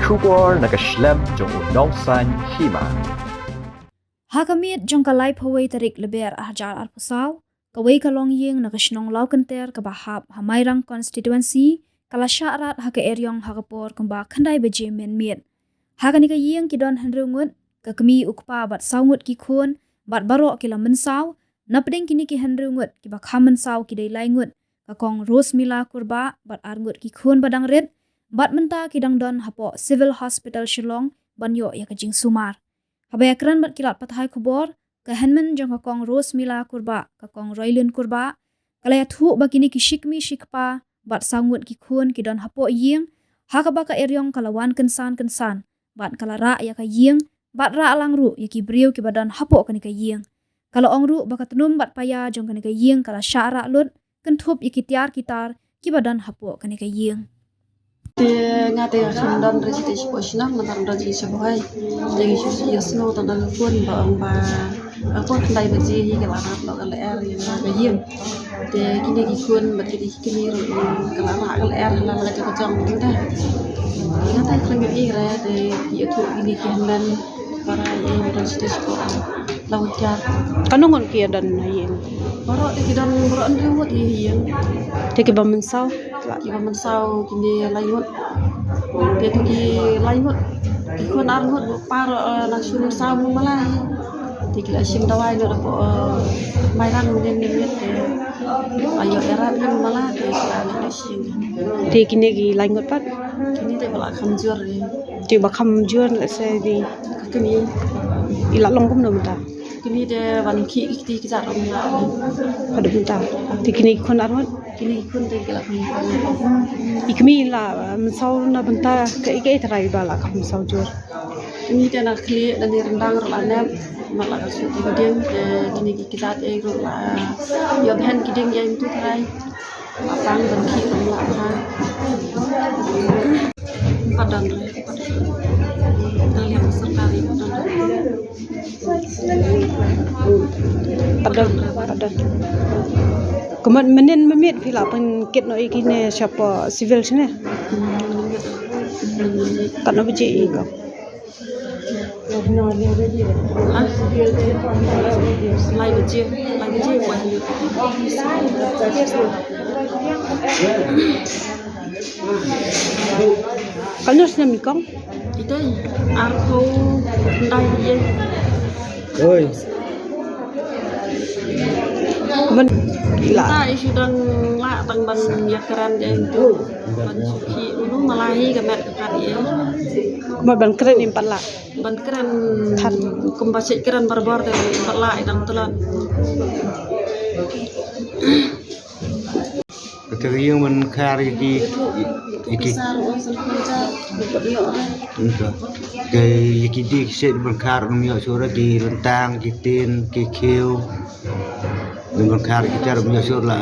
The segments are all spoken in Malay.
Kubor nakaslem jong unongsan hima. Hakamit jong kalay paway tarik leber ahjar arpusaw, kaway kalong ying nakasnong laukenter kabahap hamayrang constituency, kala syarat haka eryong hakapor kamba kanday baje men mit. Haka nika ying kidon handrungut, kakami ukpa bat sawngut ki kun, bat barok kila mensaw, napdeng kini ki handrungut ki bakha mensaw kiday layngut, kakong Rosmila kurba bat arngut ki kun badang red, bat menta kidang don hapo Civil Hospital Shillong, banyo ya kajing sumar. Habayakran bat kilat patahai kubor, kehenmen jong kakong Rosmila kurba, kakong Roylin kurba, kalaya thu bakini ki shikmi shikpa, bat sangut ki kun ki don hapo ying, hakabaka eryong kalawan kensan, bat kalara ya ka ying, bat ra alangru ya ki briu ki badan hapo kani ka ying. Kalau ongru baka tenum bat paya jong kani ka ying kala syara lut, kentup ya ki tiar kitar ki badan hapo kani ka ying. Ngate khindon residence posna matang doji sebuai jadi yasno tandang pun ba aku kendai baji hi kala ba kala er yang yim te kini ki kun bat kini kini kala kala er la la ka jong dah ngate khindon i re te youtube ini kinan para residence ko lawjar kanungon kia dan yim boro ti dan boro an rewot yim te ke bamensau ki ba sau kini lainut dia tu ki lainut ki kun arnut par langsung sau malai ti kila sim dawai no ko mairan mungkin ni ayo era kan malah ti kila sim te kini gi laingot pat kini te bala khamjur te bakam juan la se di kini ila longkum no mata kini de ban ki ti ki jar rom la ada mata te kini kon arnut kini kun te kila ikmi la mensau na benta ke ke terai bala kam sau jur kini te na kli dan rendang la nem mala ka su ti ding kini ki jar e ro la yo ben ki ding yai tu terai apang ban ki rom la ha padang dari serkari padang kemudian menen memit pila pen ket no ikine siapa civil sini kan obi je ko lai beje buat kalau sini mikong itu arko dai ye Oi. kemudian gila ta isu dan la tang ban ya keren je itu ban suki ulu malahi ke met kan ye kemudian ban keren impat la ban keren kan kumbasik keren barbar de impat la idang tulan Keteriang men kari iki ke iki di set berkar mio sura di rentang kitin kikiu dengan kari kita mio sura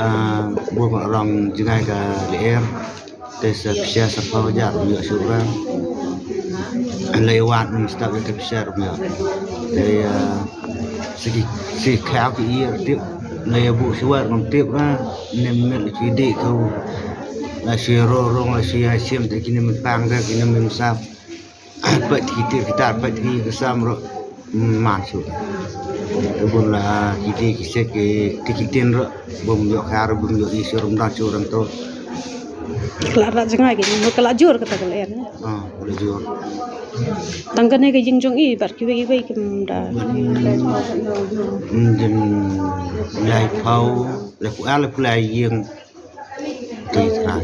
buat orang jengai ke leer tes bisa sepau jar mio sura lewat mesti ke bisa mio dari si kau ki ir tip lay bu suar ng tip na nem di kau la si rong la si asim te kini mempang da kini memsap pat kita pat ki kesam ro masuk kebun la kiti kisek ke kitin ro bom yo khar bom yo isur ram curang to kelara jengai gini kala jur kata kalian boleh jur tangkane ke jingjong i bar kiwe kim da jem lai pau le ku ala ku lai yeng ti tra